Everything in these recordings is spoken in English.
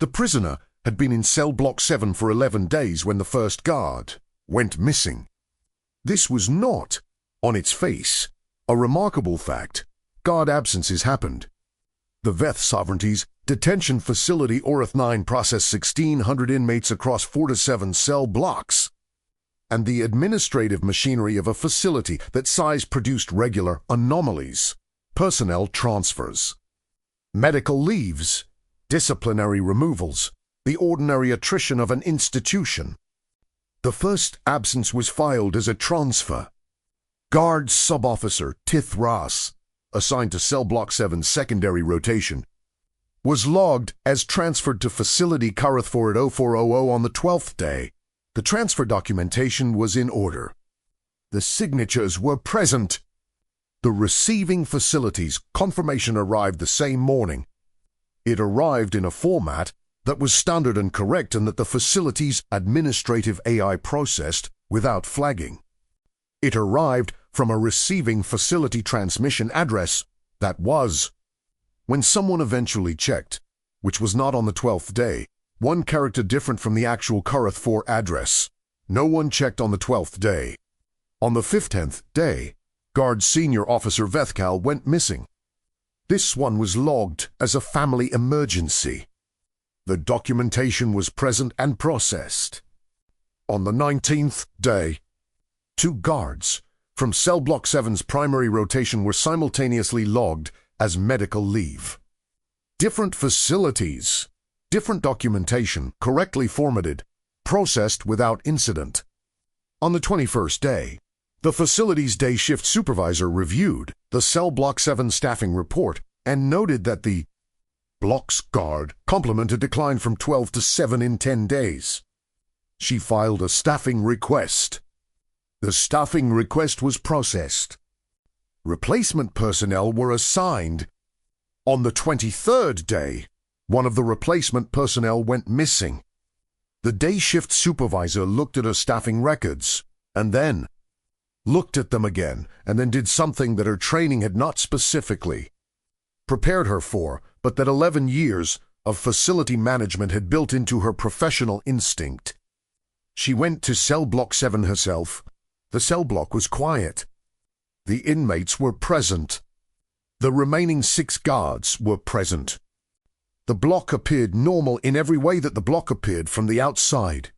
The prisoner had been in cell block 7 for 11 days when the first guard went missing. This was not, on its face, a remarkable fact. Guard absences happened. The Veth Sovereignty's detention facility Orith 9 processed 1,600 inmates across 4 to 7 cell blocks, and the administrative machinery of a facility that size produced regular anomalies, personnel transfers, medical leaves, disciplinary removals, the ordinary attrition of an institution. The first absence was filed as a transfer. Guard Sub-Officer Tith Ras, assigned to Cell Block 7's secondary rotation, was logged as transferred to Facility Kareth 0400 on the 12th day. The transfer documentation was in order. The signatures were present. The receiving facility's confirmation arrived the same morning. It arrived in a format that was standard and correct and that the facility's administrative AI processed without flagging. It arrived from a receiving facility transmission address that was. When someone eventually checked, which was not on the 12th day, one character different from the actual Kareth 4 address. No one checked on the 12th day. On the 15th day, Guard Senior Officer Vethkal went missing. This one was logged as a family emergency. The documentation was present and processed. On the 19th day, 2 guards from Cell Block 7's primary rotation were simultaneously logged as medical leave. Different facilities, different documentation, correctly formatted, processed without incident. On the 21st day, the facility's day shift supervisor reviewed the Cell Block 7 staffing report and noted that the block's guard complement had declined from 12 to 7 in 10 days. She filed a staffing request. The staffing request was processed. Replacement personnel were assigned. On the 23rd day, one of the replacement personnel went missing. The day shift supervisor looked at her staffing records, and then looked at them again, and then did something that her training had not specifically prepared her for, but that 11 years of facility management had built into her professional instinct. She went to Cell Block 7 herself. The cell block was quiet. The inmates were present. The remaining 6 guards were present. The block appeared normal in every way that the block appeared from the outside,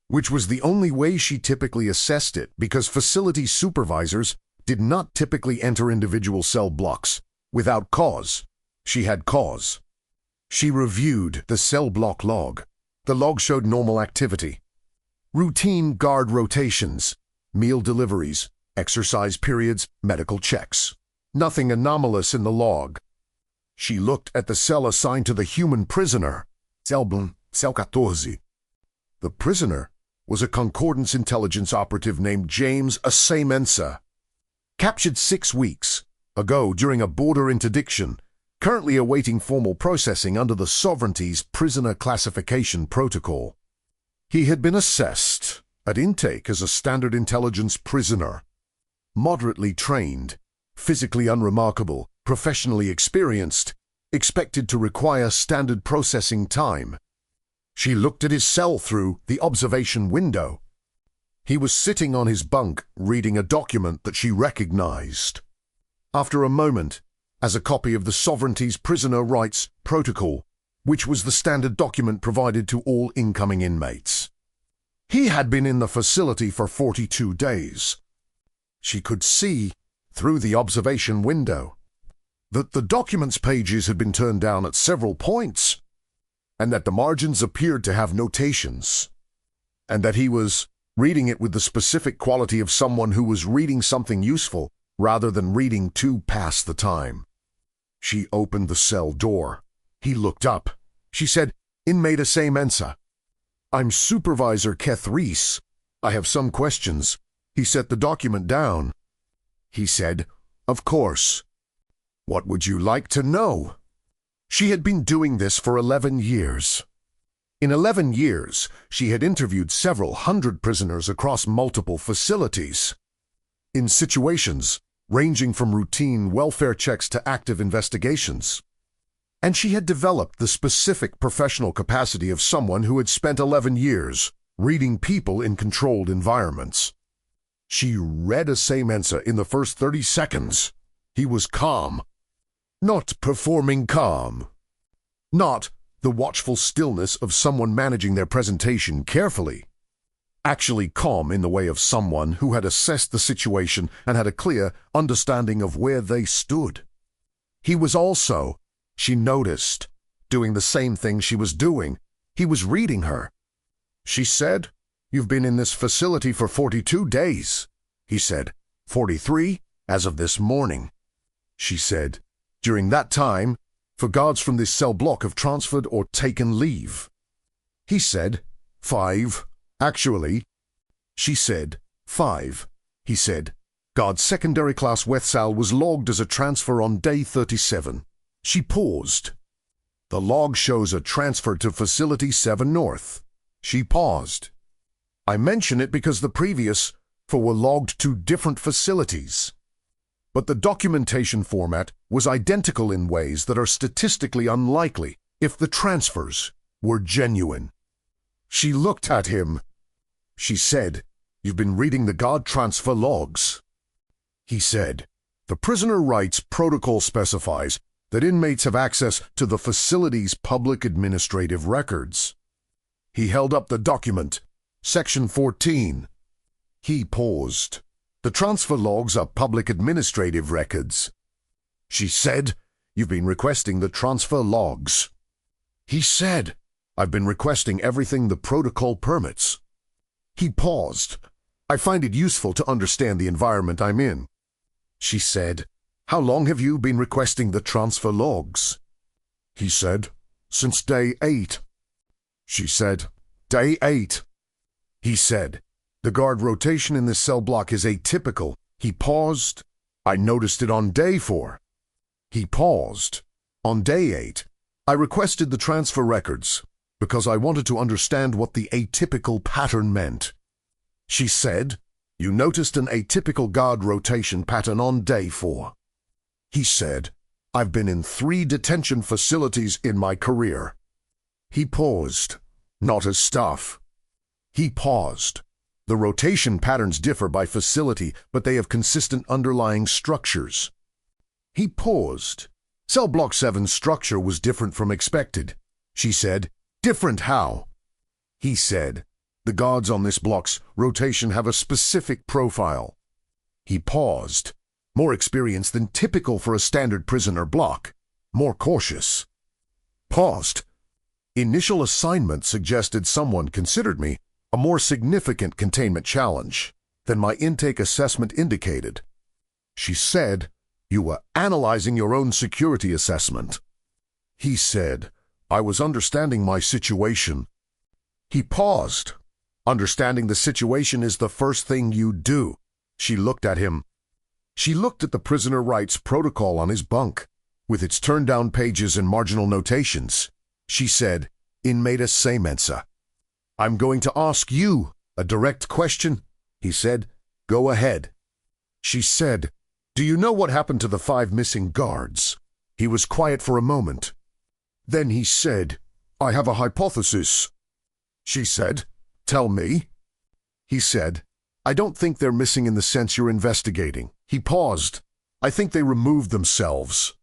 which was the only way she typically assessed it because facility supervisors did not typically enter individual cell blocks without cause. She had cause. She reviewed the cell block log. The log showed normal activity. Routine guard rotations, meal deliveries, exercise periods, medical checks. Nothing anomalous in the log. She looked at the cell assigned to the human prisoner, Cell 14. The prisoner was a Concordance intelligence operative named James Asay-Mensa, captured 6 weeks ago during a border interdiction, currently awaiting formal processing under the Sovereignty's prisoner classification protocol. He had been assessed at intake as a standard intelligence prisoner, moderately trained, physically unremarkable, professionally experienced, expected to require standard processing time. She looked at his cell through the observation window. He was sitting on his bunk reading a document that she recognized. After a moment, as a copy of the Sovereignty's prisoner rights protocol, which was the standard document provided to all incoming inmates. He had been in the facility for 42 days. She could see, through the observation window, that the document's pages had been turned down at several points, and that the margins appeared to have notations, and that he was reading it with the specific quality of someone who was reading something useful rather than reading to pass the time. She opened the cell door. He looked up. She said, "Inmate Asay-Mensa, I'm Supervisor Keth Reese. I have some questions." He set the document down. He said, "Of course. What would you like to know?" She had been doing this for 11 years. In 11 years, she had interviewed several hundred prisoners across multiple facilities, in situations ranging from routine welfare checks to active investigations. And she had developed the specific professional capacity of someone who had spent 11 years reading people in controlled environments. She read a Semensa in the first 30 seconds. He was calm. Not performing calm. Not the watchful stillness of someone managing their presentation carefully. Actually calm in the way of someone who had assessed the situation and had a clear understanding of where they stood. He was also, she noticed, doing the same thing she was doing. He was reading her. She said, "You've been in this facility for 42 days. He said, 43 as of this morning. She said, "During that time, for guards from this cell block have transferred or taken leave." He said, 5. Actually, she said, 5. He said, guard secondary class Wethsal was logged as a transfer on day 37. She paused. The log shows a transfer to Facility 7 North. She paused. I mention it because the previous 4 were logged to different facilities. But the documentation format was identical in ways that are statistically unlikely if the transfers were genuine. She looked at him. She said, "You've been reading the guard transfer logs." He said, "The prisoner rights protocol specifies that inmates have access to the facility's public administrative records." He held up the document, Section 14. He paused. "The transfer logs are public administrative records." She said, "You've been requesting the transfer logs." He said, "I've been requesting everything the protocol permits." He paused. "I find it useful to understand the environment I'm in." She said, "How long have you been requesting the transfer logs?" He said, "Since day 8. She said, "Day 8. He said, "The guard rotation in this cell block is atypical." He paused. "I noticed it on day 4. He paused. "On day 8, I requested the transfer records because I wanted to understand what the atypical pattern meant." She said, "You noticed an atypical guard rotation pattern on day 4. He said, "I've been in 3 detention facilities in my career." He paused. "Not as staff." He paused. "The rotation patterns differ by facility, but they have consistent underlying structures." He paused. "Cell Block 7's structure was different from expected." She said, "Different how?" He said, "The guards on this block's rotation have a specific profile." He paused. "More experienced than typical for a standard prisoner block. More cautious." Paused. "Initial assignment suggested someone considered me a more significant containment challenge than my intake assessment indicated." She said, "You were analyzing your own security assessment." He said, "I was understanding my situation." He paused. "Understanding the situation is the first thing you do." She looked at him. She looked at the prisoner rights protocol on his bunk, with its turned-down pages and marginal notations. She said, "Inmate Semensa. I'm going to ask you a direct question." He said, "Go ahead." She said, "Do you know what happened to the 5 missing guards?" He was quiet for a moment. Then he said, "I have a hypothesis." She said, "Tell me." He said, "I don't think they're missing in the sense you're investigating." He paused. "I think they removed themselves."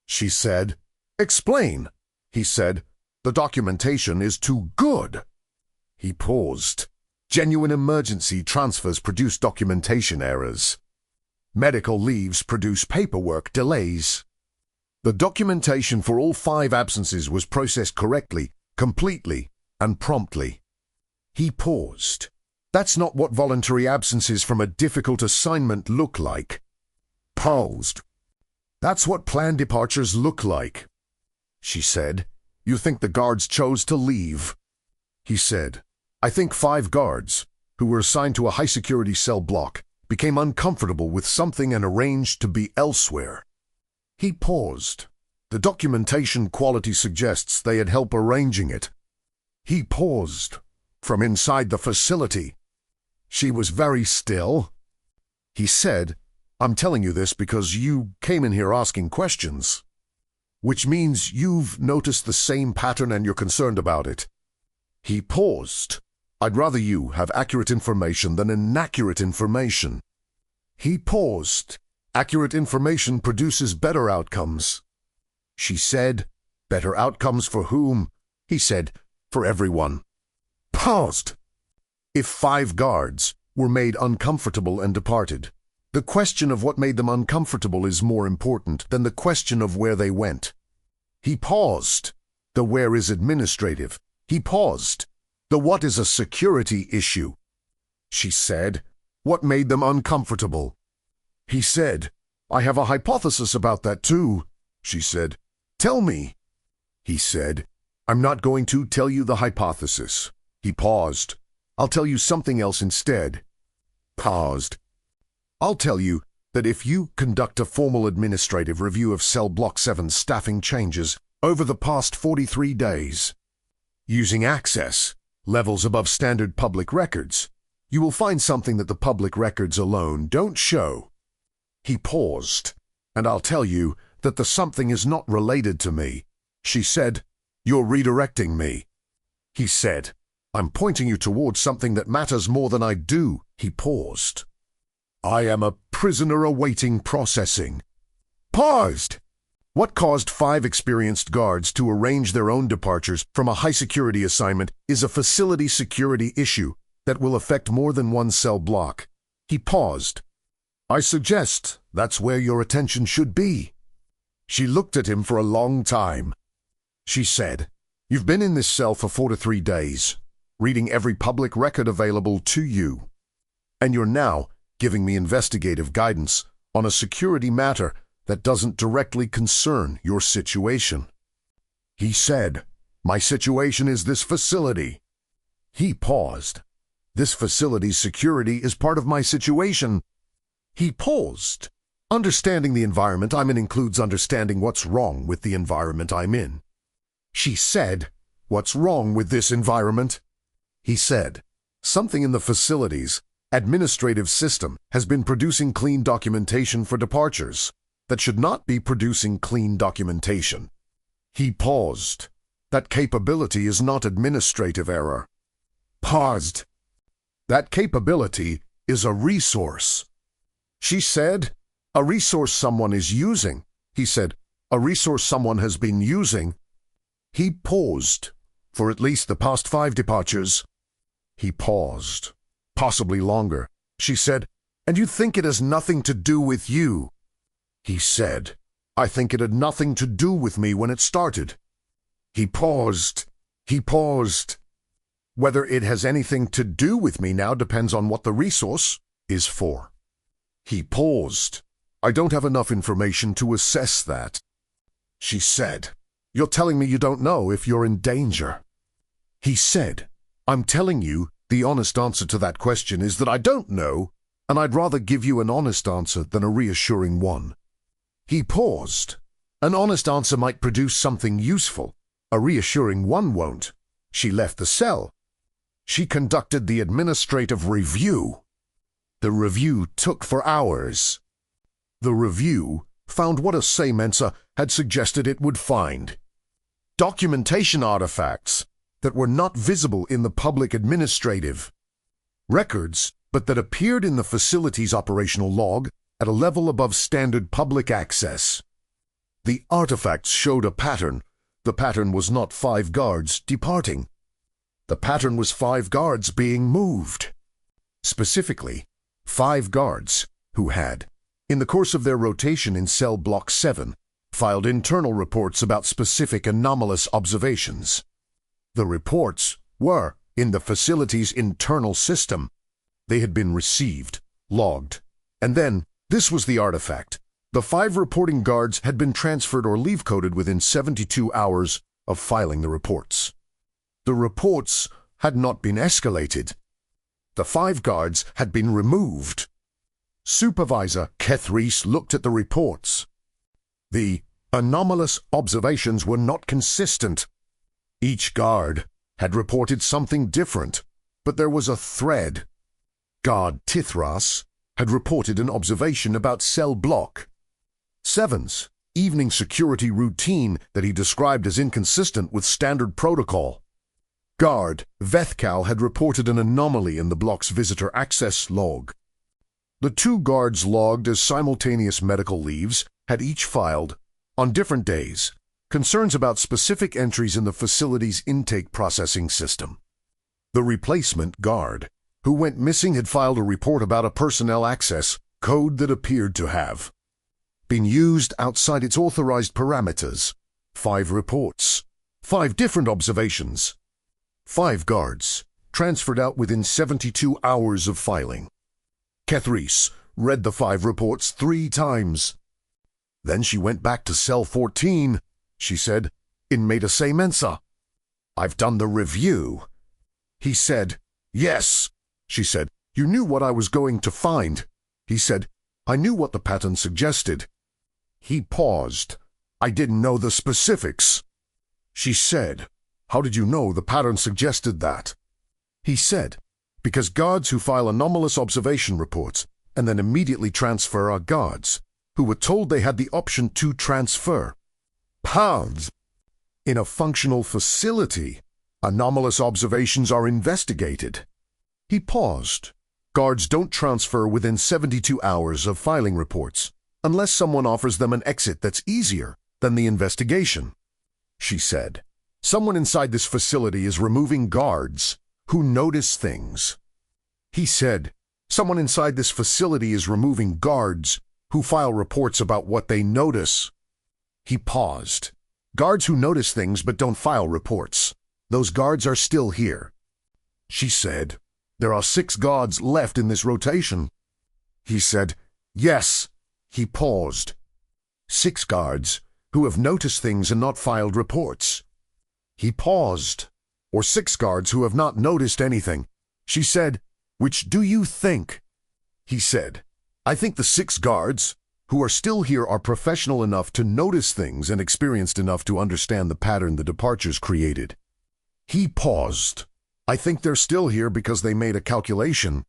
She said, "Explain." He said, "The documentation is too good." He paused. "Genuine emergency transfers produce documentation errors. Medical leaves produce paperwork delays. The documentation for all 5 absences was processed correctly, completely, and promptly." He paused. "That's not what voluntary absences from a difficult assignment look like." Paused. "That's what planned departures look like." She said, "You think the guards chose to leave?" He said, "I think 5 guards, who were assigned to a high-security cell block, became uncomfortable with something and arranged to be elsewhere." He paused. "The documentation quality suggests they had help arranging it." He paused. "From inside the facility." She was very still. He said, "I'm telling you this because you came in here asking questions." which means you've noticed the same pattern and you're concerned about it. He paused. I'd rather you have accurate information than inaccurate information. He paused. Accurate information produces better outcomes. She said, better outcomes for whom? He said, for everyone. Paused. If 5 guards were made uncomfortable and departed, the question of what made them uncomfortable is more important than the question of where they went. He paused. The where is administrative. He paused. The what is a security issue. She said, what made them uncomfortable? He said, I have a hypothesis about that too. She said, tell me. He said, I'm not going to tell you the hypothesis. He paused. I'll tell you something else instead. Paused. I'll tell you that if you conduct a formal administrative review of Cell Block 7's staffing changes over the past 43 days, using access levels above standard public records, you will find something that the public records alone don't show. He paused, and I'll tell you that the something is not related to me. She said, you're redirecting me. He said, I'm pointing you towards something that matters more than I do. He paused. I am a prisoner awaiting processing. Paused. What caused 5 experienced guards to arrange their own departures from a high-security assignment is a facility security issue that will affect more than one cell block. He paused. I suggest that's where your attention should be. She looked at him for a long time. She said, you've been in this cell for 4 to 3 days, reading every public record available to you. And you're now giving me investigative guidance on a security matter that doesn't directly concern your situation. He said, my situation is this facility. He paused. This facility's security is part of my situation. He paused. Understanding the environment I'm in includes understanding what's wrong with the environment I'm in. She said, what's wrong with this environment? He said, something in the facility's administrative system has been producing clean documentation for departures that should not be producing clean documentation. He paused. That capability is not administrative error. Paused. That capability is a resource. She said, a resource someone is using. He said, a resource someone has been using. He paused. For at least the past 5 departures. He paused. Possibly longer. She said, and you think it has nothing to do with you? He said, I think it had nothing to do with me when it started. He paused. He paused. Whether it has anything to do with me now depends on what the resource is for. He paused. I don't have enough information to assess that. She said, you're telling me you don't know if you're in danger. He said, I'm telling you the honest answer to that question is that I don't know, and I'd rather give you an honest answer than a reassuring one. He paused. An honest answer might produce something useful. A reassuring one won't. She left the cell. She conducted the administrative review. The review took for hours. The review found what a Mensa had suggested it would find. Documentation artifacts that were not visible in the public administrative records, but that appeared in the facility's operational log at a level above standard public access. The artifacts showed a pattern. The pattern was not 5 guards departing. The pattern was 5 guards being moved. Specifically, 5 guards who had, in the course of their rotation in Cell Block 7, filed internal reports about specific anomalous observations. The reports were in the facility's internal system. They had been received, logged, and then, this was the artifact. The 5 reporting guards had been transferred or leave-coded within 72 hours of filing the reports. The reports had not been escalated. The 5 guards had been removed. Supervisor Keth Reese looked at the reports. The anomalous observations were not consistent. Each guard had reported something different, but there was a thread. Guard Tithras had reported an observation about Cell Block 7's evening security routine that he described as inconsistent with standard protocol. Guard Vethkal had reported an anomaly in the block's visitor access log. The two guards logged as simultaneous medical leaves had each filed, on different days, concerns about specific entries in the facility's intake processing system. The replacement guard, who went missing, had filed a report about a personnel access code that appeared to have been used outside its authorized parameters. 5 reports, 5 different observations. 5 guards, transferred out within 72 hours of filing. Kethris read the 5 reports 3 times. Then she went back to cell 14, she said, in Meta Se Mensa. "I've done the review." He said, "Yes." She said, "You knew what I was going to find." He said, "I knew what the pattern suggested." He paused. "I didn't know the specifics." She said, "How did you know the pattern suggested that?" He said, "Because guards who file anomalous observation reports and then immediately transfer are guards who were told they had the option to transfer. Pounds. In a functional facility, anomalous observations are investigated." He paused. "Guards don't transfer within 72 hours of filing reports unless someone offers them an exit that's easier than the investigation." She said, "Someone inside this facility is removing guards who notice things." He said, "Someone inside this facility is removing guards who file reports about what they notice." He paused. "Guards who notice things but don't file reports. Those guards are still here." She said, "There are 6 guards left in this rotation." He said, "Yes." He paused. 6 guards who have noticed things and not filed reports." He paused. "Or 6 guards who have not noticed anything." She said, "Which do you think?" He said, "I think the 6 guards who are still here are professional enough to notice things and experienced enough to understand the pattern the departures created." He paused. "I think they're still here because they made a calculation."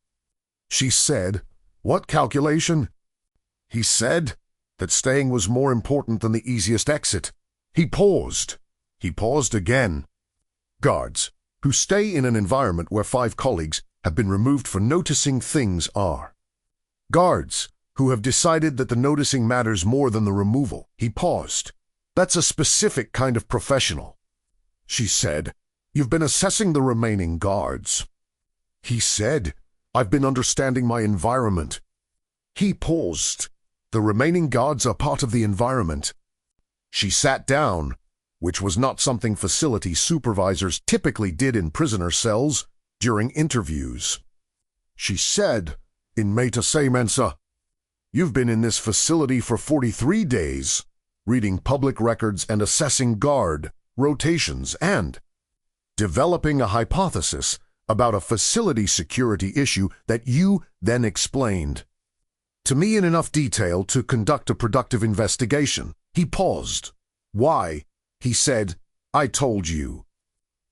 She said, "What calculation?" He said, "That staying was more important than the easiest exit." He paused. He paused again. "Guards who stay in an environment where 5 colleagues have been removed for noticing things are guards who have decided that the noticing matters more than the removal." He paused. "That's a specific kind of professional." She said, "You've been assessing the remaining guards." He said, "I've been understanding my environment." He paused. "The remaining guards are part of the environment." She sat down, which was not something facility supervisors typically did in prisoner cells during interviews. She said, in Meta Se Mensa, "You've been in this facility for 43 days, reading public records and assessing guard rotations and developing a hypothesis about a facility security issue that you then explained to me in enough detail to conduct a productive investigation." He paused. "Why?" He said, "I told you.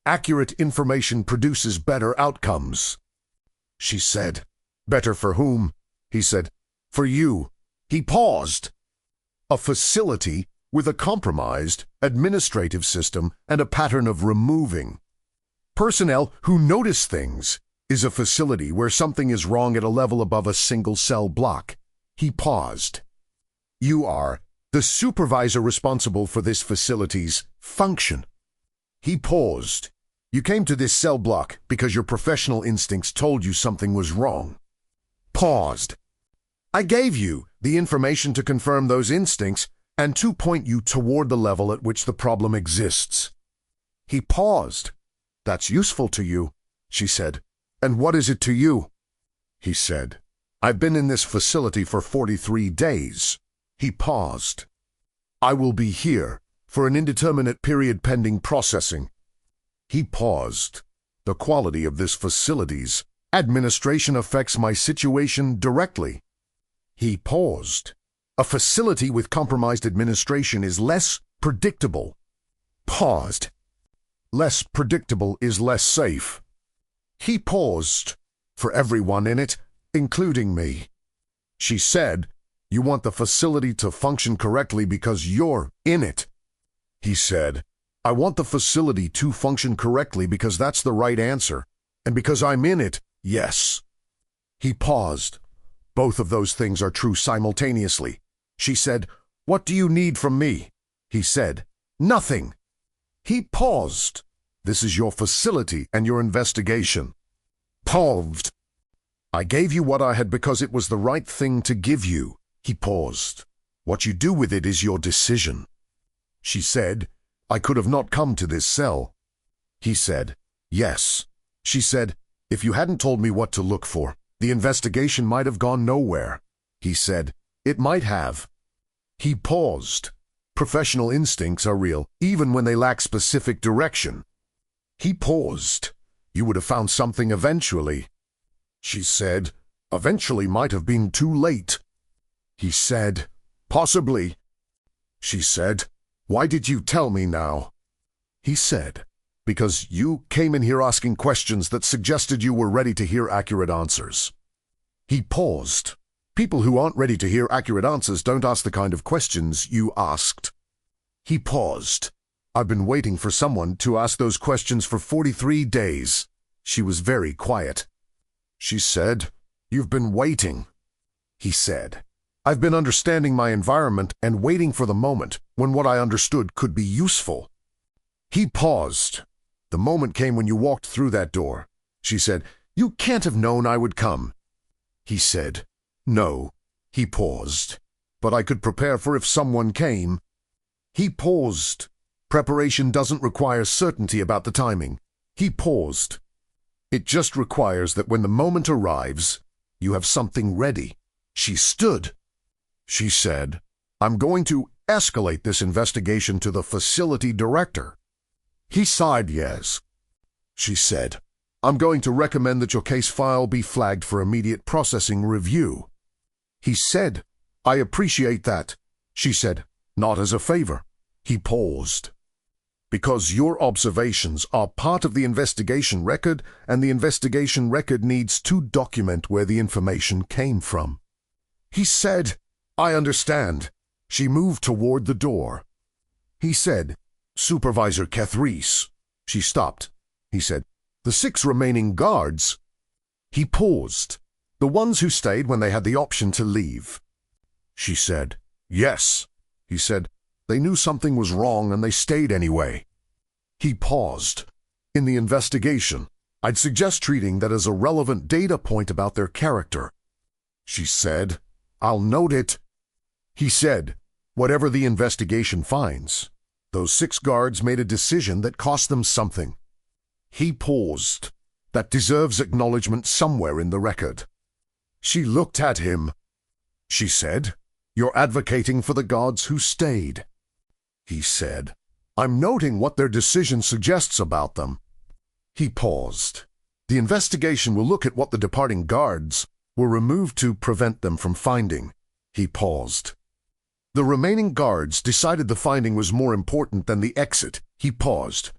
Accurate information produces better outcomes." She said, "Better for whom?" He said, "For you." He paused. "A facility with a compromised administrative system and a pattern of removing personnel who notice things is a facility where something is wrong at a level above a single cell block." He paused. "You are the supervisor responsible for this facility's function." He paused. "You came to this cell block because your professional instincts told you something was wrong." Paused. "I gave you the information to confirm those instincts and to point you toward the level at which the problem exists." He paused. "That's useful to you," she said. "And what is it to you?" He said, "I've been in this facility for 43 days. He paused. "I will be here for an indeterminate period pending processing." He paused. "The quality of this facility's administration affects my situation directly." He paused. "A facility with compromised administration is less predictable." Paused. "Less predictable is less safe." He paused. "For everyone in it, including me." She said, You want the facility to function correctly because you're in it. He said, I want the facility to function correctly because that's the right answer. And because I'm in it, yes. He paused. Both of those things are true simultaneously. She said, What do you need from me? He said, Nothing. He paused. This is your facility and your investigation. Paused. I gave you what I had because it was the right thing to give you. He paused. What you do with it is your decision. She said, I could have not come to this cell. He said, Yes. She said, If you hadn't told me what to look for, the investigation might have gone nowhere. He said, It might have. He paused. Professional instincts are real, even when they lack specific direction. He paused. You would have found something eventually. She said, Eventually might have been too late. He said, Possibly. She said, Why did you tell me now? He said, Because you came in here asking questions that suggested you were ready to hear accurate answers. He paused. People who aren't ready to hear accurate answers don't ask the kind of questions you asked. He paused. I've been waiting for someone to ask those questions for 43 days. She was very quiet. She said, You've been waiting. He said, I've been understanding my environment and waiting for the moment when what I understood could be useful. He paused. The moment came when you walked through that door. She said, You can't have known I would come. He said, No. He paused. But I could prepare for if someone came. He paused. Preparation doesn't require certainty about the timing. He paused. It just requires that when the moment arrives, you have something ready. She stood. She said, I'm going to escalate this investigation to the facility director. He sighed yes. She said, I'm going to recommend that your case file be flagged for immediate processing review. He said, I appreciate that. She said, Not as a favor. He paused. Because your observations are part of the investigation record, and the investigation record needs to document where the information came from. He said, I understand. She moved toward the door. He said, Supervisor Kethreese. She stopped. He said, The 6 remaining guards. He paused. The ones who stayed when they had the option to leave. She said, Yes. He said, They knew something was wrong and they stayed anyway. He paused. In the investigation, I'd suggest treating that as a relevant data point about their character. She said, I'll note it. He said, Whatever the investigation finds, those 6 guards made a decision that cost them something. He paused. That deserves acknowledgement somewhere in the record. She looked at him. She said, You're advocating for the guards who stayed. He said, I'm noting what their decision suggests about them. He paused. The investigation will look at what the departing guards were removed to prevent them from finding. He paused. The remaining guards decided the finding was more important than the exit. He paused.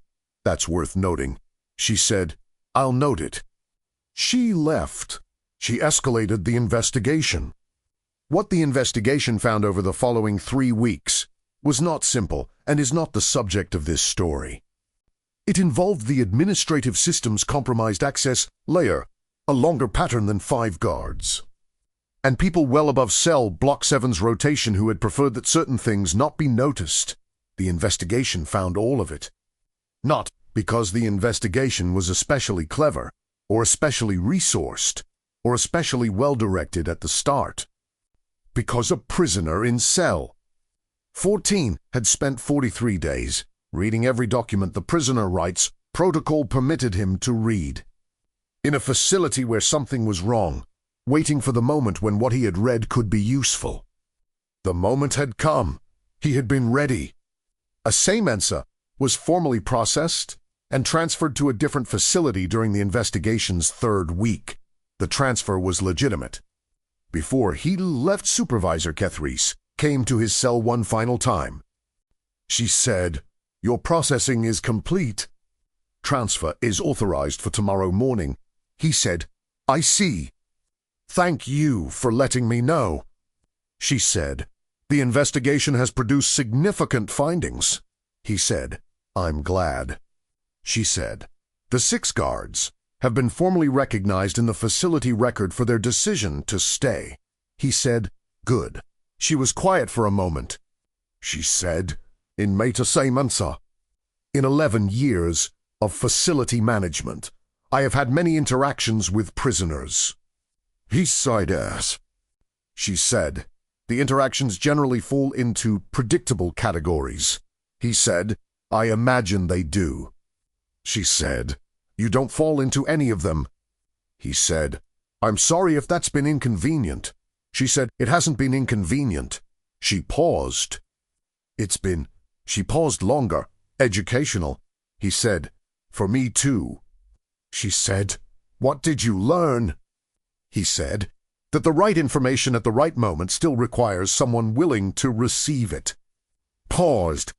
That's worth noting. She said, I'll note it. She left. She escalated the investigation. What the investigation found over the following 3 weeks was not simple and is not the subject of this story. It involved the administrative system's compromised access layer, a longer pattern than 5 guards. And people well above Cell Block 7's rotation who had preferred that certain things not be noticed. The investigation found all of it. Not because the investigation was especially clever, or especially resourced, or especially well-directed at the start. Because a prisoner in Cell 14 had spent 43 days reading every document the prisoner writes protocol permitted him to read. In a facility where something was wrong, waiting for the moment when what he had read could be useful. The moment had come. He had been ready. A semensa was formally processed and transferred to a different facility during the investigation's 3rd week. The transfer was legitimate. Before he left, Supervisor Kethreese came to his cell one final time. She said, Your processing is complete. Transfer is authorized for tomorrow morning. He said, I see. Thank you for letting me know. She said, "The investigation has produced significant findings." He said, "I'm glad." She said, "The 6 guards have been formally recognized in the facility record for their decision to stay." He said, "Good." She was quiet for a moment. She said, "In Meta Semansa, in 11 years of facility management, I have had many interactions with prisoners." He sighed as. She said, "The interactions generally fall into predictable categories." He said, "I imagine they do." She said, "You don't fall into any of them." He said, "I'm sorry if that's been inconvenient." She said, "It hasn't been inconvenient." She paused. "It's been," she paused longer, "educational." He said, "For me too." She said, "What did you learn?" He said, "That the right information at the right moment still requires someone willing to receive it." Paused.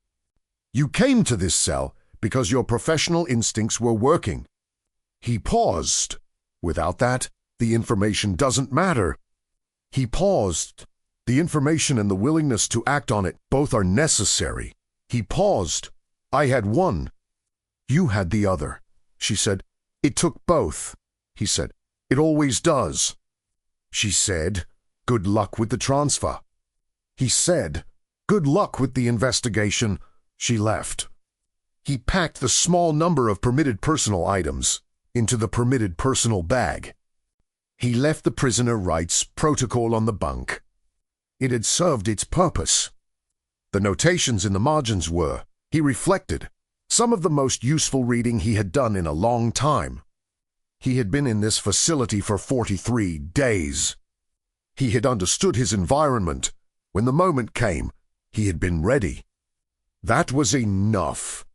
"You came to this cell because your professional instincts were working." He paused. "Without that, the information doesn't matter." He paused. "The information and the willingness to act on it both are necessary." He paused. "I had one. You had the other." She said, "It took both." He said, "It always does." She said, "Good luck with the transfer." He said, "Good luck with the investigation." She left. He packed the small number of permitted personal items into the permitted personal bag. He left the prisoner rights protocol on the bunk. It had served its purpose. The notations in the margins were, he reflected, some of the most useful reading he had done in a long time. He had been in this facility for 43 days. He had understood his environment. When the moment came, he had been ready. That was enough.